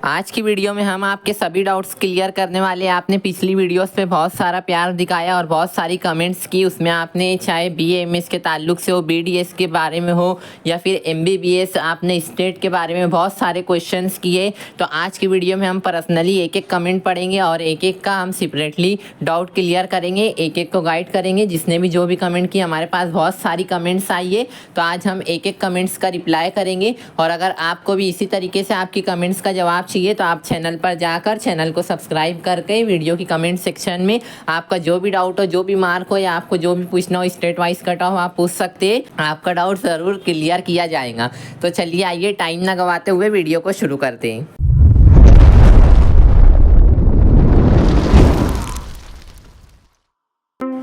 आज की वीडियो में हम आपके सभी डाउट्स क्लियर करने वाले हैं। आपने पिछली वीडियोस पे बहुत सारा प्यार दिखाया और बहुत सारी कमेंट्स की। उसमें आपने चाहे BA MS के ताल्लुक से हो, BDS के बारे में हो या फिर MBBS, आपने स्टेट के बारे में बहुत सारे क्वेश्चंस किए। तो आज की वीडियो में हम पर्सनली एक एक कमेंट पढ़ेंगे और एक एक का हम सेपरेटली डाउट क्लियर करेंगे, एक एक को गाइड करेंगे। जिसने भी जो भी कमेंट किया, हमारे पास बहुत सारी कमेंट्स आई है, तो आज हम एक एक कमेंट्स का रिप्लाई करेंगे। और अगर आपको भी इसी तरीके से आपकी कमेंट्स का जवाब चाहिए तो आप चैनल पर जाकर चैनल को सब्सक्राइब करके वीडियो की कमेंट सेक्शन में आपका जो भी डाउट हो, जो भी मार्क हो या आपको जो भी पूछना हो, स्टेट वाइज कटा हो, आप पूछ सकते हैं। आपका डाउट ज़रूर क्लियर किया जाएगा। तो चलिए आइए टाइम ना गवाते हुए वीडियो को शुरू करते हैं।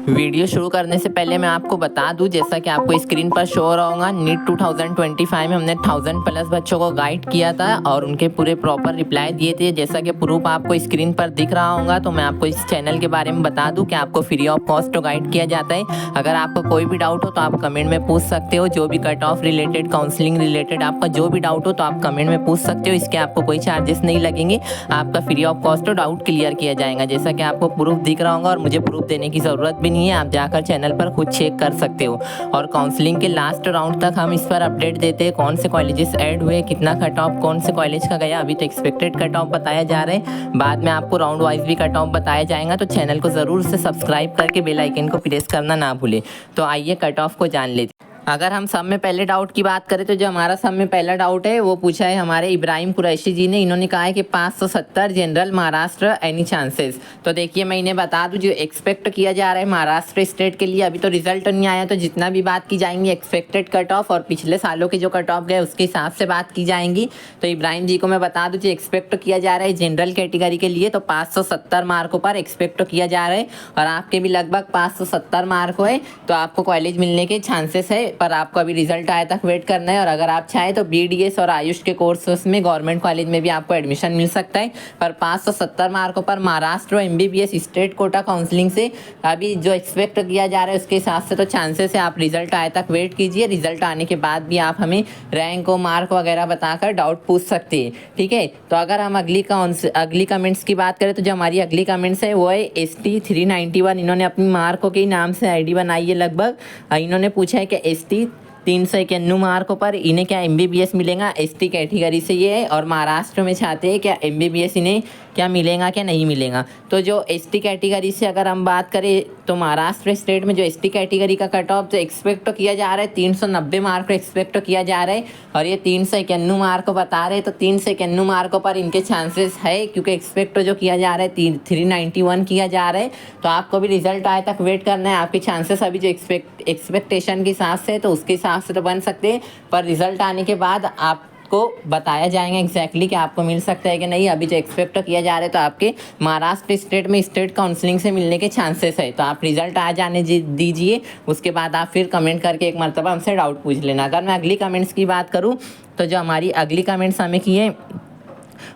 वीडियो शुरू करने से पहले मैं आपको बता दूं, जैसा कि आपको स्क्रीन पर शो हो रहा होगा, नीट 2025 में हमने 1000 प्लस बच्चों को गाइड किया था और उनके पूरे प्रॉपर रिप्लाई दिए थे। जैसा कि प्रूफ आपको स्क्रीन पर दिख रहा होगा। तो मैं आपको इस चैनल के बारे में बता दूं कि आपको फ्री ऑफ कॉस्ट गाइड किया जाता है। अगर आपको कोई भी डाउट हो तो आप कमेंट में पूछ सकते हो। जो भी cut off related, counselling related आपका जो भी डाउट हो तो आप कमेंट में पूछ सकते हो। इसके आपको कोई चार्जेस नहीं लगेंगे, आपका free of cost doubt clear किया जाएगा। जैसा कि आपको प्रूफ दिख रहा होगा और मुझे प्रूफ देने की ज़रूरत भी नहीं है, आप जाकर चैनल पर खुद चेक कर सकते हो। और काउंसलिंग के लास्ट राउंड तक हम इस पर अपडेट देते हैं, कौन से कॉलेजेस ऐड हुए, कितना कट ऑफ कौन से कॉलेज का गया। अभी तो एक्सपेक्टेड कट ऑफ बताया जा रहा है, बाद में आपको राउंड वाइज भी कट ऑफ बताया जाएगा। तो चैनल को ज़रूर से सब्सक्राइब करके बेल आइकन को प्रेस करना ना भूले। तो आइए कट ऑफ को जान लेते। अगर हम सब में पहले डाउट की बात करें तो जो हमारा सब में पहला डाउट है वो पूछा है हमारे इब्राहिम कुरैशी जी ने। इन्होंने कहा है कि 570 जनरल महाराष्ट्र एनी चांसेस। तो देखिए मैं इन्हें बता दूं, जो एक्सपेक्ट किया जा रहा है महाराष्ट्र स्टेट के लिए, अभी तो रिजल्ट नहीं आया, तो जितना भी बात की जाएंगी एक्सपेक्टेड कट ऑफ और पिछले सालों के जो कट ऑफ गए उसके हिसाब से बात की जाएंगी। तो इब्राहिम जी को मैं बता दूँ, जो एक्सपेक्ट किया जा रहा है जनरल कैटेगरी के लिए तो 570 मार्कों पर एक्सपेक्ट किया जा रहा है। और आपके भी लगभग 570 मार्क हुए तो आपको कॉलेज मिलने के चांसेस है, पर आपको अभी रिजल्ट आए तक वेट करना है। और अगर आप चाहें तो BDS और आयुष के कोर्सेस में गवर्नमेंट कॉलेज में भी आपको एडमिशन मिल सकता है। पर 570 मार्कों पर महाराष्ट्र और MBBS स्टेट कोटा काउंसलिंग से अभी जो एक्सपेक्ट किया जा रहा है उसके हिसाब से तो चांसेस है। आप रिजल्ट आए तक वेट कीजिए, रिजल्ट आने के बाद भी आप हमें रैंक और मार्क वगैरह बताकर डाउट पूछ सकते हैं, ठीक है। तो अगर हम अगली कमेंट्स की बात करें तो जो हमारी अगली कमेंट्स है वो है ST 391। इन्होंने अपनी मार्कों के नाम से ID बनाई है लगभग। इन्होंने पूछा है कि ST 391 मार्कों पर इन्हें क्या MBBS मिलेगा, ST कैटेगरी से ये है और महाराष्ट्र में चाहते हैं क्या MBBS इन्हें क्या मिलेगा क्या नहीं मिलेगा। तो जो ST कैटेगरी से अगर हम बात करें तो महाराष्ट्र स्टेट में जो ST कैटेगरी का कट ऑफ जो एक्सपेक्ट किया जा रहा है 390 मार्क एक्सपेक्ट किया जा रहा है और ये 391 मार्क बता रहे हैं। तो 391 मार्कों पर इनके चांसेस है, क्योंकि एक्सपेक्ट जो किया जा रहा है 391 किया जा रहा है। तो आपको भी रिजल्ट आए तक वेट करना है। आपके चांसेस अभी जो एक्सपेक्टेशन के हिसाब से तो उसके हिसाब से तो बन सकते हैं, पर रिजल्ट आने के बाद आप को बताया जाएगा एग्जैक्टली कि आपको मिल सकता है कि नहीं। अभी जो एक्सपेक्ट किया जा रहा है तो आपके महाराष्ट्र स्टेट में स्टेट काउंसलिंग से मिलने के चांसेस है। तो आप रिजल्ट आ जाने दीजिए, उसके बाद आप फिर कमेंट करके एक मरतबा हमसे डाउट पूछ लेना। अगर मैं अगली कमेंट्स की बात करूँ तो जो हमारी अगली कमेंट्स हमें की है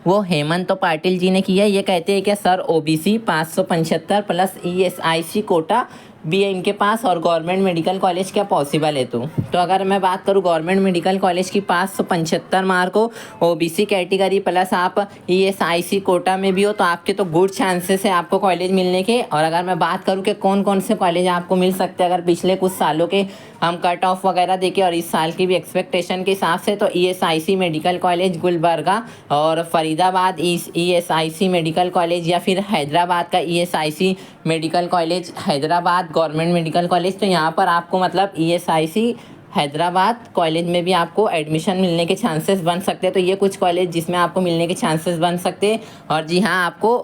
वो हेमंत पाटिल जी ने किया है। ये कहते हैं कि sir OBC 575 plus ESIC quota भी है इनके पास और गवर्नमेंट मेडिकल कॉलेज क्या पॉसिबल है। तो अगर मैं बात करूँ गवर्नमेंट मेडिकल कॉलेज की 575 मार्क हो, OBC कैटेगरी प्लस आप ESIC कोटा में भी हो तो आपके तो गुड चांसेस है आपको कॉलेज मिलने के। और अगर मैं बात करूँ कि कौन कौन से कॉलेज आपको मिल सकते हैं, अगर पिछले कुछ सालों के हम कट ऑफ वगैरह देखें और इस साल की भी एक्सपेक्टेशन के हिसाब से तो ESIC मेडिकल कॉलेज गुलबर्गा और फरीदाबाद ESIC मेडिकल कॉलेज या फिर हैदराबाद का ESIC medical college Hyderabad government medical college. तो यहाँ पर आपको मतलब ESIC हैदराबाद कॉलेज में भी आपको एडमिशन मिलने के चांसेस बन सकते हैं। तो ये कुछ कॉलेज जिसमें आपको मिलने के चांसेस बन सकते हैं। और जी हाँ, आपको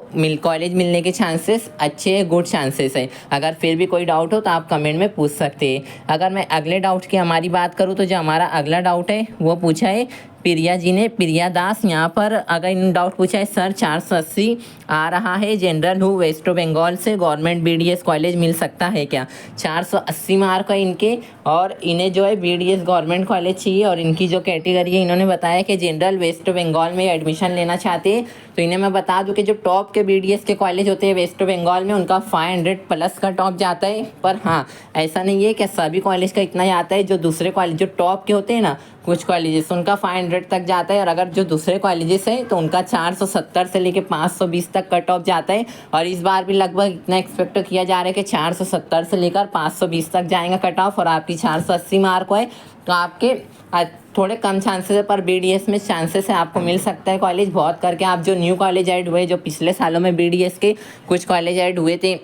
कॉलेज मिलने के चांसेस अच्छे गुड चांसेस हैं। अगर फिर भी कोई डाउट हो तो आप कमेंट में पूछ सकते हैं। अगर मैं अगले डाउट की हमारी बात करूँ तो जो हमारा अगला डाउट है वो पूछा है प्रिया जी ने, प्रिया दास। यहाँ पर अगर इन डाउट पूछा है सर 480 आ रहा है जनरल हूँ वेस्ट बंगाल से, गवर्नमेंट BDS कॉलेज मिल सकता है क्या। 480 मार्क है इनके और इन्हें जो है BDS गवर्नमेंट कॉलेज चाहिए। और इनकी जो कैटेगरी है इन्होंने बताया कि जनरल वेस्ट बंगाल में एडमिशन लेना चाहते हैं। तो इन्हें मैं बता दूं कि जो टॉप के BDS के कॉलेज होते हैं वेस्ट बंगाल में उनका 500 प्लस का टॉप जाता है। पर हाँ, ऐसा नहीं है कि सभी कॉलेज का इतना ही आता है। जो दूसरे कॉलेज जो टॉप के होते हैं ना कुछ कॉलेजेस उनका 500 तक जाता है, और अगर जो दूसरे कॉलेजेस हैं तो उनका 470 से लेके 520 तक कट ऑफ जाता है। और इस बार भी लगभग इतना एक्सपेक्ट किया जा रहा है कि 470 से लेकर 520 तक जाएगा कट ऑफ, और आपकी 480 मार्क है तो आपके थोड़े कम चांसेस है, पर बीडीएस में चांसेस है आपको मिल सकता है कॉलेज। बहुत करके आप जो न्यू कॉलेज ऐड हुए, जो पिछले सालों में बीडीएस के कुछ कॉलेज ऐड हुए थे,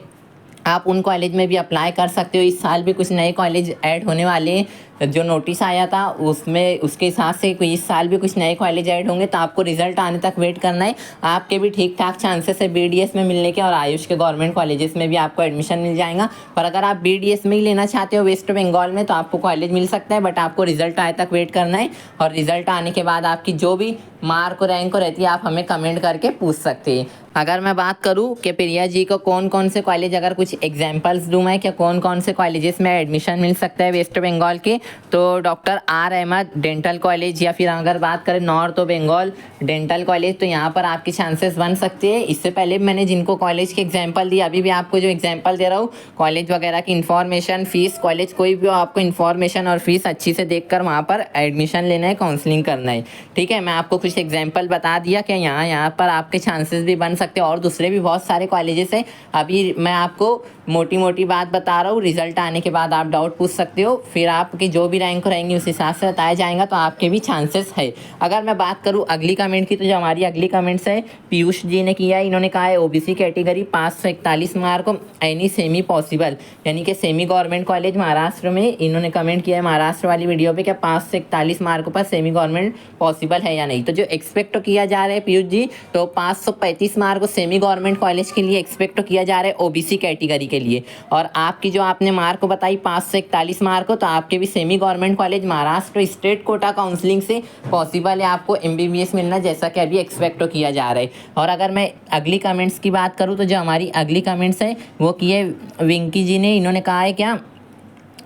आप उन कॉलेज में भी अप्लाई कर सकते हो। इस साल भी कुछ नए कॉलेज ऐड होने वाले हैं, जो नोटिस आया था उसमें उसके हिसाब से इस साल भी कुछ नए कॉलेज ऐड होंगे, तो आपको रिजल्ट आने तक वेट करना है। आपके भी ठीक ठाक चांसेस है बीडीएस में मिलने के, और आयुष के गवर्नमेंट कॉलेजेस में भी आपको एडमिशन मिल जाएगा। पर अगर आप बीडीएस में ही लेना चाहते हो वेस्ट बंगाल में, तो आपको कॉलेज मिल सकता है, बट आपको रिजल्ट आए तक वेट करना है। और रिजल्ट आने के बाद आपकी जो भी मार्क रैंक रहती है आप हमें कमेंट करके पूछ सकते हैं। अगर मैं बात करूं कि प्रिया जी को कौन कौन से कॉलेज, अगर कुछ एग्जांपल्स दूं मैं कि कौन कौन से कॉलेजेस में एडमिशन मिल सकता है वेस्ट बंगाल के, तो doctor R Ahmed dental college, या फिर अगर बात करें नॉर्थ बंगाल डेंटल कॉलेज, तो यहाँ पर आपके चांसेस बन सकते हैं। इससे पहले मैंने जिनको कॉलेज के एग्जाम्पल दिए, अभी भी आपको जो एग्जाम्पल दे रहा हूँ, कॉलेज वगैरह की इन्फॉर्मेशन, फीस, कॉलेज कोई भी हो, आपको इन्फॉर्मेशन और फीस अच्छी से देख कर वहाँ पर एडमिशन लेना है, काउंसलिंग करना है। ठीक है, मैं आपको कुछ एग्जाम्पल बता दिया कि यहाँ पर आपके चांसेस भी बन सकते हैं, और दूसरे भी बहुत सारे कॉलेजेस हैं। अभी मैं आपको मोटी मोटी बात बता रहा हूँ, रिजल्ट आने के बाद आप डाउट पूछ सकते हो, फिर आपकी जो भी रैंक रहेंगी उस हिसाब से बताया जाएगा, तो आपके भी चांसेस है। अगर मैं बात करूँ अगली कमेंट की, तो जो हमारी अगली कमेंट्स है पीयूष जी ने किया है। इन्होंने कहा है OBC category 541 mark any semi possible, यानी कि सेमी गवर्नमेंट कॉलेज महाराष्ट्र में। इन्होंने कमेंट किया है महाराष्ट्र वाली वीडियो पे, क्या 541 मार्क पर सेमी गवर्नमेंट पॉसिबल है या नहीं। तो जो एक्सपेक्ट किया जा रहा है पीयूष जी, तो 535 मार्क सेमी गवर्नमेंट कॉलेज के लिए एक्सपेक्ट किया जा रहा है ओबीसी कैटेगरी के लिए। और आपकी जो आपने मार्क बताई 541 मार्क, तो आपके भी semi government college Maharashtra state quota counselling से पॉसिबल है आपको एमबीबीएस मिलना, जैसा कि अभी एक्सपेक्ट किया जा रहा है। और अगर मैं अगली कमेंट्स की बात करूँ, तो जो हमारी अगली कमेंट्स है वो की है विंकी जी ने। इन्होंने कहा है क्या,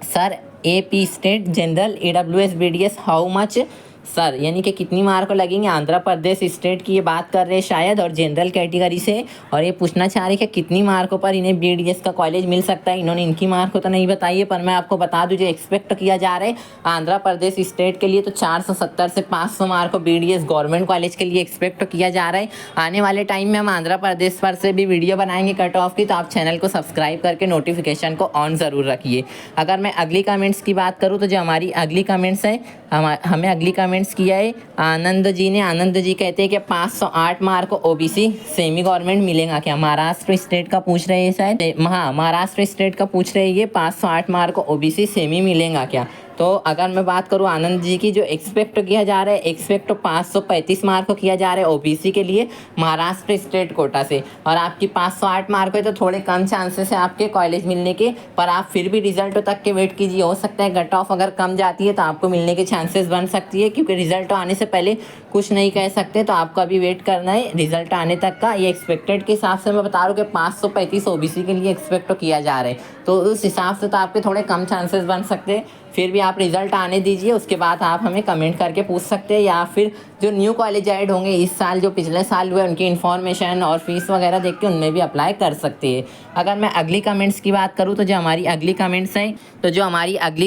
sir AP state general EWS BDS how much sir, यानी कि कितनी मार्क लगेंगे। आंध्र प्रदेश स्टेट की ये बात कर रहे हैं शायद, और जनरल कैटेगरी से, और ये पूछना चाह रहे हैं कि कितनी मार्कों पर इन्हें बीडीएस का कॉलेज मिल सकता है। इन्होंने इनकी मार्क तो नहीं बताई है, पर मैं आपको बता दूं जो एक्सपेक्ट किया जा रहा है आंध्र प्रदेश स्टेट के लिए, तो 470 से 500 मार्क बीडीएस गवर्नमेंट कॉलेज के लिए एक्सपेक्ट किया जा रहा है। आने वाले टाइम में हम आंध्र प्रदेश पर से भी वीडियो बनाएंगे कट ऑफ की, तो आप चैनल को सब्सक्राइब करके नोटिफिकेशन को ऑन ज़रूर रखिए। अगर मैं अगली कमेंट्स की बात करूँ, तो जो हमारी अगली कमेंट्स है, हमें अगली कमेंट्स किया है आनंद जी ने। आनंद जी कहते हैं कि 508 मार्क ओबीसी सेमी गवर्नमेंट मिलेगा क्या। महाराष्ट्र स्टेट का पूछ रहे हैं शायद, हाँ महाराष्ट्र स्टेट का पूछ रहे हैं ये, 508 मार्क ओबीसी सेमी मिलेगा क्या। तो अगर मैं बात करूँ आनंद जी की, जो एक्सपेक्ट किया जा रहा है, एक्सपेक्ट 535 मार्क किया जा रहा है ओबीसी के लिए महाराष्ट्र स्टेट कोटा से, और आपकी 508 मार्क है, तो थोड़े कम चांसेस है आपके कॉलेज मिलने के, पर आप फिर भी रिजल्ट तक के वेट कीजिए। हो सकता है कट ऑफ अगर कम जाती है तो आपको मिलने के चांसेस बन सकती है, क्योंकि रिजल्ट आने से पहले कुछ नहीं कह सकते, तो आपको अभी वेट करना है रिजल्ट आने तक का। ये एक्सपेक्टेड के हिसाब से मैं बता रहा हूँ कि 535 ओबीसी के लिए एक्सपेक्ट किया जा रहा है, तो उस हिसाब से तो आपके थोड़े कम चांसेस बन सकते हैं। फिर भी आप रिजल्ट आने दीजिए, उसके बाद आप हमें कमेंट करके पूछ सकते हैं, या फिर जो न्यू कॉलेज ऐड होंगे इस साल, जो पिछले साल हुए, उनकी इन्फॉर्मेशन और फीस वगैरह देख के उनमें भी अप्लाई कर सकते हैं। अगर मैं अगली कमेंट्स की बात करूँ, तो जो हमारी अगली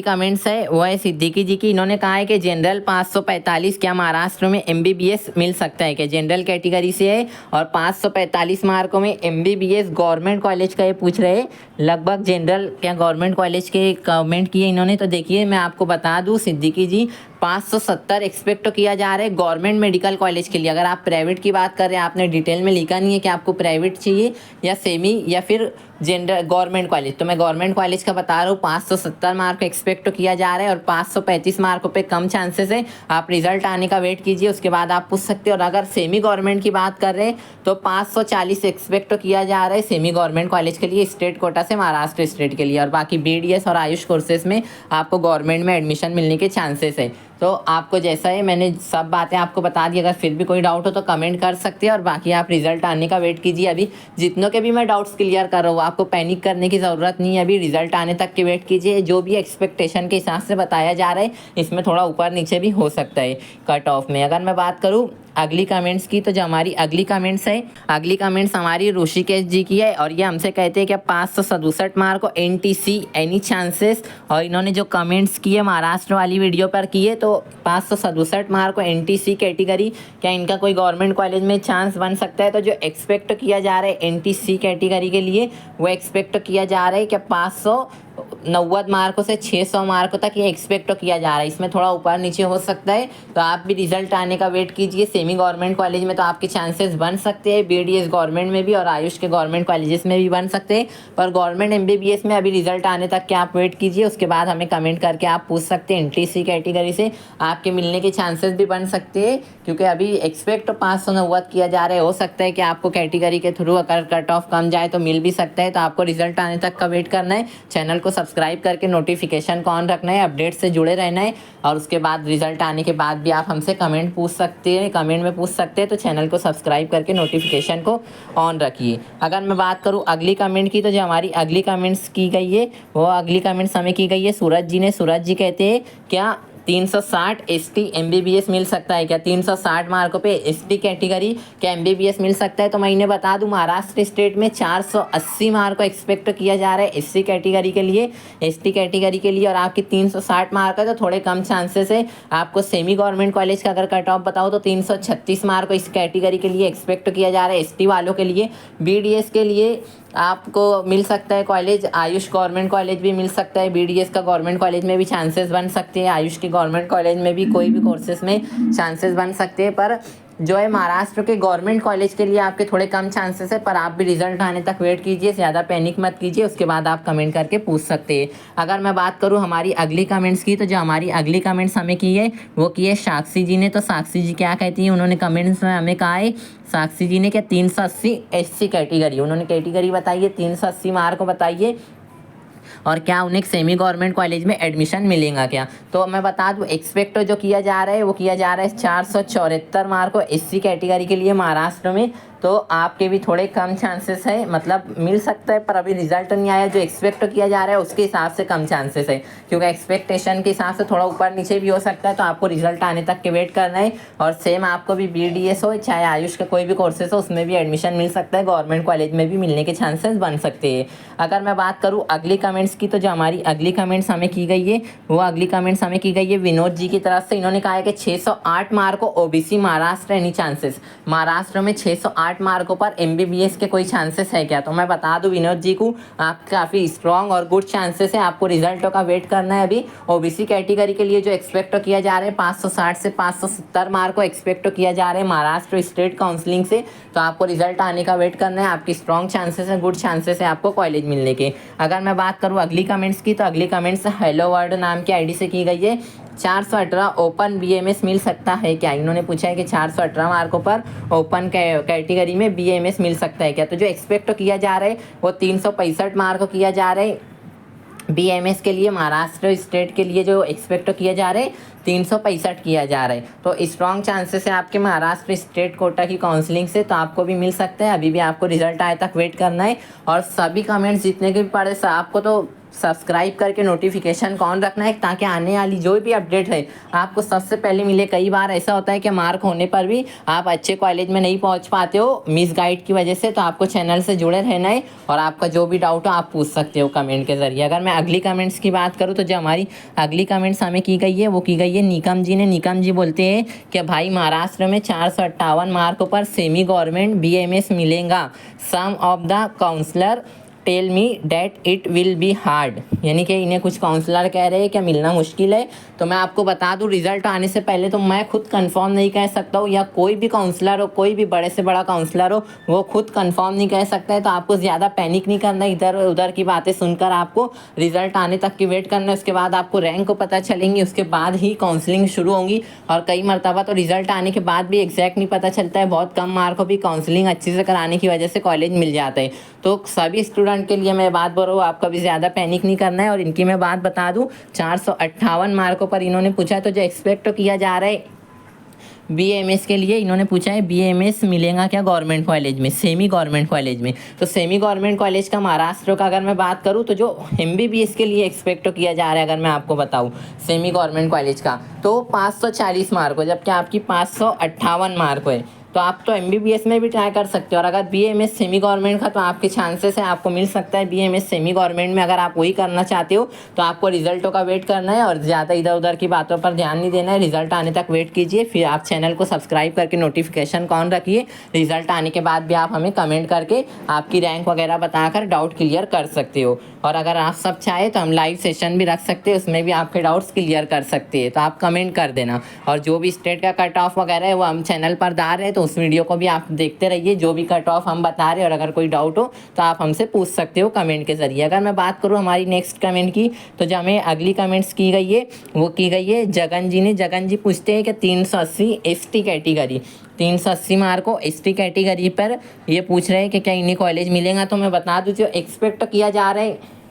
कमेंट्स है वो है सिद्दीकी जी की। इन्होंने कहा है कि जनरल 545 क्या महाराष्ट्र में एमबीबीएस मिल सकता है, कि जनरल कैटेगरी से है और 545 मार्कों में एमबीबीएस गवर्नमेंट कॉलेज का ये पूछ रहे हैं। लगभग जनरल क्या गवर्नमेंट कॉलेज के कमेंट किए इन्होंने, तो देखिए मैं आपको बता दूं सिद्दीकी जी, 570 एक्सपेक्ट किया जा रहा है गवर्नमेंट मेडिकल कॉलेज के लिए। अगर आप प्राइवेट की बात कर रहे हैं, आपने डिटेल में लिखा नहीं है कि आपको प्राइवेट चाहिए या सेमी या फिर जनरल गवर्नमेंट कॉलेज, तो मैं गवर्नमेंट कॉलेज का बता रहा हूँ। 570 मार्क एक्सपेक्ट किया जा रहा है और 535 मार्कों पे कम चांसेस है। आप रिजल्ट आने का वेट कीजिए, उसके बाद आप पूछ सकते हो। और अगर सेमी गवर्नमेंट की बात कर रहे हैं तो 540 एक्सपेक्ट किया जा रहा है सेमी गवर्नमेंट कॉलेज के लिए, स्टेट कोटा से महाराष्ट्र स्टेट के लिए। और बाकी बीडीएस और आयुष कोर्सेज में आपको गवर्नमेंट में एडमिशन मिलने के चांसेस है। तो आपको जैसा है मैंने सब बातें आपको बता दी, अगर फिर भी कोई डाउट हो तो कमेंट कर सकते हैं। और बाकी आप रिजल्ट आने का वेट कीजिए। अभी जितनों के भी मैं डाउट्स क्लियर कर रहा हूँ, आपको पैनिक करने की ज़रूरत नहीं है। अभी रिजल्ट आने तक के वेट कीजिए। जो भी एक्सपेक्टेशन के हिसाब से बताया जा रहा है, इसमें थोड़ा ऊपर नीचे भी हो सकता है कट ऑफ में। अगर मैं बात करूँ अगली कमेंट्स की, तो जो हमारी अगली कमेंट्स है, अगली कमेंट्स हमारी ऋषिकेश जी की है और ये हमसे कहते हैं कि 567 मार्क को NTC एनी चांसेस। और इन्होंने जो कमेंट्स किए महाराष्ट्र वाली वीडियो पर किए, तो 567 मार्क को NTC कैटेगरी, क्या इनका कोई गवर्नमेंट कॉलेज में चांस बन सकता है? तो जो एक्सपेक्ट किया जा रहा है NTC कैटेगरी के लिए, वो एक्सपेक्ट किया जा रहा है कि 590 मार्कों से 600 मार्कों तक ये एक्सपेक्ट किया जा रहा है। इसमें थोड़ा ऊपर नीचे हो सकता है, तो आप भी रिजल्ट आने का वेट कीजिए। सेमी गवर्नमेंट कॉलेज में तो आपके चांसेस बन सकते हैं, BDS गवर्नमेंट में भी और आयुष के गवर्नमेंट कॉलेजेस में भी बन सकते हैं, पर गवर्नमेंट MBBS में अभी रिजल्ट आने तक के आप वेट कीजिए। उसके बाद हमें कमेंट करके आप पूछ सकते हैं NTC कैटेगरी से आपके मिलने के चांसेस भी बन सकते हैं, क्योंकि अभी एक्सपेक्ट 590 किया जा रहा है। हो सकता है कि आपको कैटेगरी के थ्रू अगर कट ऑफ कम जाए तो मिल भी सकता है। तो आपको रिजल्ट आने तक का वेट करना है, चैनल को सब्सक्राइब करके नोटिफिकेशन को ऑन रखना है, अपडेट से जुड़े रहना है। और उसके बाद रिजल्ट आने के बाद भी आप हमसे कमेंट पूछ सकते हैं, कमेंट में पूछ सकते हैं। तो चैनल को सब्सक्राइब करके नोटिफिकेशन को ऑन रखिए। अगर मैं बात करूँ अगली कमेंट की, तो जो हमारी अगली कमेंट्स की गई है, वो अगली कमेंट्स हमें की गई है सूरज जी ने। सूरज जी कहते हैं क्या 360 ST MBBS मिल सकता है क्या? 360 मार्कों पे ST कैटेगरी क्या MBBS मिल सकता है? तो मैं इन्हें बता दूं, महाराष्ट्र स्टेट में 480 मार्क को एक्सपेक्ट किया जा रहा है SC कैटेगरी के लिए, ST कैटेगरी के लिए, और आपकी 360 मार्क है तो थोड़े कम चांसेस है। आपको सेमी गवर्नमेंट कॉलेज का अगर कट ऑफ बताओ तो 336 मार्क को इस कैटेगरी के लिए एक्सपेक्ट किया जा रहा है ST वालों के लिए। BDS के लिए आपको मिल सकता है कॉलेज, आयुष गवर्नमेंट कॉलेज भी मिल सकता है, BDS का गवर्नमेंट कॉलेज में भी चांसेस बन सकते हैं, आयुष के गवर्नमेंट कॉलेज में भी कोई भी कोर्सेज में चांसेस बन सकते हैं। पर जो है महाराष्ट्र के गवर्नमेंट कॉलेज के लिए आपके थोड़े कम चांसेस है, पर आप भी रिजल्ट आने तक वेट कीजिए, ज़्यादा पैनिक मत कीजिए। उसके बाद आप कमेंट करके पूछ सकते हैं। अगर मैं बात करूँ हमारी अगली कमेंट्स की, तो जो हमारी अगली कमेंट्स हमें की है वो की है साक्षी जी ने। तो साक्षी जी क्या कहती हैं, उन्होंने कमेंट्स में हमें कहा है, साक्षी जी ने क्या 380 SC कैटेगरी, उन्होंने कैटेगरी बताई है, 380 मार्क को बताइए, और क्या उन्हें सेमी गवर्नमेंट कॉलेज में एडमिशन मिलेगा क्या? तो मैं बता दूं, एक्सपेक्ट जो किया जा रहा है वो किया जा रहा है 474 मार्क को SC कैटेगरी के लिए महाराष्ट्र में। तो आपके भी थोड़े कम चांसेस है, मतलब मिल सकता है, पर अभी रिजल्ट नहीं आया। जो एक्सपेक्ट किया जा रहा है उसके हिसाब से कम चांसेस है, क्योंकि एक्सपेक्टेशन के हिसाब से थोड़ा ऊपर नीचे भी हो सकता है। तो आपको रिजल्ट आने तक के वेट करना है। और सेम आपको भी BDS हो चाहे आयुष का कोई भी कोर्सेस हो, उसमें भी एडमिशन मिल सकता है, गवर्नमेंट कॉलेज में भी मिलने के चांसेस बन सकते हैं। अगर मैं बात करूँ अगली कमेंट्स की, तो जो हमारी अगली कमेंट्स हमें की गई है वो अगली कमेंट्स हमें की गई है विनोद जी की तरफ से। इन्होंने कहा है कि 608 मार्क को OBC Maharashtra any chances, Maharashtra में 608 मार्कों पर MBBS के कोई चांसेस है क्या? तो मैं बता दूं विनोद जी को, आप काफ़ी स्ट्रॉन्ग और गुड चांसेस है। आपको रिजल्टों का वेट करना है। अभी OBC कैटेगरी के लिए जो एक्सपेक्ट किया जा रहा है 560 से 570 मार्क को एक्सपेक्ट किया जा रहा है महाराष्ट्र स्टेट काउंसलिंग से। तो आपको रिजल्ट आने का वेट करना है। आपकी स्ट्रॉन्ग चांसेस है, गुड चांसेस है आपको कॉलेज मिलने के। अगर मैं बात करूँ अगली कमेंट्स की, तो अगली कमेंट्स हेलो वर्ड नाम की ID से की गई है। 418 ओपन BMS मिल सकता है क्या? इन्होंने पूछा है कि 418 मार्कों पर ओपन कैटेगरी में BMS मिल सकता है क्या? तो जो एक्सपेक्ट किया जा रहा है वो 365 मार्क किया जा रहा है BMS के लिए, महाराष्ट्र स्टेट के लिए जो एक्सपेक्ट किया जा रहा है 365 किया जा रहा है। तो स्ट्रॉन्ग चांसेस है आपके महाराष्ट्र स्टेट कोटा की काउंसलिंग से, तो आपको भी मिल सकता है। अभी भी आपको रिजल्ट आए तक वेट करना है। और सभी कमेंट्स जितने के भी पड़े आपको तो सब्सक्राइब करके नोटिफिकेशन ऑन रखना है, ताकि आने वाली जो भी अपडेट है आपको सबसे पहले मिले। कई बार ऐसा होता है कि मार्क होने पर भी आप अच्छे कॉलेज में नहीं पहुंच पाते हो मिस गाइड की वजह से, तो आपको चैनल से जुड़े रहना है और आपका जो भी डाउट हो आप पूछ सकते हो कमेंट के ज़रिए। अगर मैं अगली कमेंट्स की बात करूँ, तो जो हमारी अगली कमेंट्स हमें की गई है वो की गई है निकम जी ने। निकम जी बोलते हैं कि भाई महाराष्ट्र में 458 मार्कों पर सेमी गवर्नमेंट BMS मिलेगा। Some of the counsellor tell me that it will be hard, यानी कि इन्हें कुछ काउंसलर कह रहे हैं कि मिलना मुश्किल है। तो मैं आपको बता दूं, रिजल्ट आने से पहले तो मैं खुद कंफर्म नहीं कह सकता हूँ, या कोई भी काउंसलर हो, कोई भी बड़े से बड़ा काउंसलर हो, वो खुद कंफर्म नहीं कह सकता है। तो आपको ज़्यादा पैनिक नहीं करना, इधर उधर की बातें सुनकर आपको रिजल्ट आने तक की वेट करना है। उसके बाद आपको रैंक को पता चलेंगी, उसके बाद ही काउंसलिंग शुरू होंगी। और कई मरतबा तो रिजल्ट आने के बाद भी एग्जैक्ट नहीं पता चलता है, बहुत कम मार्कों भी काउंसलिंग अच्छे से कराने की वजह से कॉलेज मिल जाता है। तो सभी स्टूडेंट के लिए मैं बात बोल रहा हूँ, आपका भी ज़्यादा पैनिक नहीं करना है। और इनकी मैं बात बता दूँ, 458 मार्कों पर इन्होंने पूछा है। तो जो एक्सपेक्ट किया जा रहा है BAMS के लिए इन्होंने पूछा है BAMS मिलेगा क्या गवर्नमेंट कॉलेज में, सेमी गवर्नमेंट कॉलेज में। तो सेमी गवर्नमेंट कॉलेज का महाराष्ट्र का अगर मैं बात करूँ तो जो MBBS के लिए एक्सपेक्ट किया जा रहा है, अगर मैं आपको बताऊँ सेमी गवर्नमेंट कॉलेज का, तो 540 मार्क हो, जबकि आपकी 558 मार्क है। तो आप तो MBBS में भी ट्राई कर सकते हो। और अगर BAMS सेमी गवर्नमेंट का, तो आपके चांसेस है आपको मिल सकता है BAMS सेमी गवर्नमेंट में। अगर आप वही करना चाहते हो तो आपको रिजल्टों का वेट करना है और ज़्यादा इधर उधर की बातों पर ध्यान नहीं देना है। रिजल्ट आने तक वेट कीजिए, फिर आप चैनल को सब्सक्राइब करके नोटिफिकेशन ऑन रखिए। रिजल्ट आने के बाद भी आप हमें कमेंट करके आपकी रैंक वगैरह बताकर डाउट क्लियर कर सकते हो। और अगर आप सब चाहे तो हम लाइव सेशन भी रख सकते हैं, उसमें भी आपके डाउट्स क्लियर कर सकते हैं। तो आप कमेंट कर देना। और जो भी स्टेट का कट ऑफ वगैरह है वो हम चैनल पर डाल रहे हैं, तो उस वीडियो को भी आप देखते रहिए, जो भी कट ऑफ हम बता रहे हैं। और अगर कोई डाउट हो तो आप हमसे पूछ सकते हो कमेंट के ज़रिए। अगर मैं बात करूँ हमारी नेक्स्ट कमेंट की, तो जो हमें अगली कमेंट्स की गई है वो की गई है जगन जी ने। जगन जी पूछते हैं कि 380 ST कैटेगरी, 380 मार्क को ST कैटेगरी पर ये पूछ रहे हैं कि क्या इन्हीं कॉलेज मिलेगा। तो मैं बता दूँ जो एक्सपेक्ट किया जा रहा है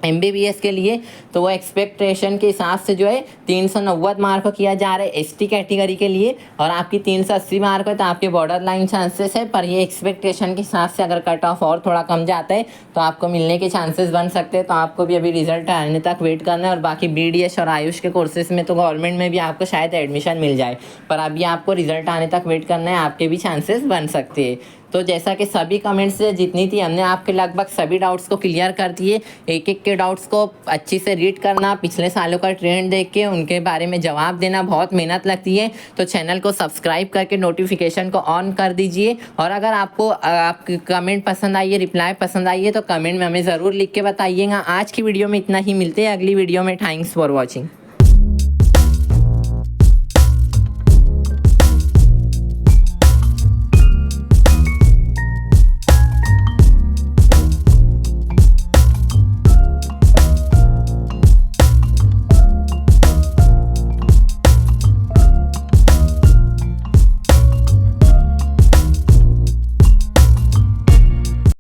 MBBS के लिए, तो वो एक्सपेक्टेशन के हिसाब से जो है 390 मार्क किया जा रहा है ST कैटेगरी के लिए। और आपकी 380 मार्क है तो आपके बॉर्डर लाइन चांसेस है, पर ये एक्सपेक्टेशन के हिसाब से अगर कट ऑफ और थोड़ा कम जाता है तो आपको मिलने के चांसेस बन सकते हैं। तो आपको भी अभी रिजल्ट आने तक वेट करना है। और बाकी BDS और आयुष के कोर्सेज में तो गवर्नमेंट में भी आपको शायद एडमिशन मिल जाए, पर अभी आपको रिजल्ट आने तक वेट करना है, आपके भी चांसेस बन सकते हैं। तो जैसा कि सभी कमेंट्स से जितनी थी हमने आपके लगभग सभी डाउट्स को क्लियर कर दिए। एक एक के डाउट्स को अच्छी से रीड करना, पिछले सालों का ट्रेंड देख के उनके बारे में जवाब देना बहुत मेहनत लगती है। तो चैनल को सब्सक्राइब करके नोटिफिकेशन को ऑन कर दीजिए। और अगर आपको आपकी कमेंट पसंद आई है, रिप्लाई पसंद आई है, तो कमेंट में हमें ज़रूर लिख के बताइएगा। आज की वीडियो में इतना ही, मिलते हैं अगली वीडियो में। Thanks for watching.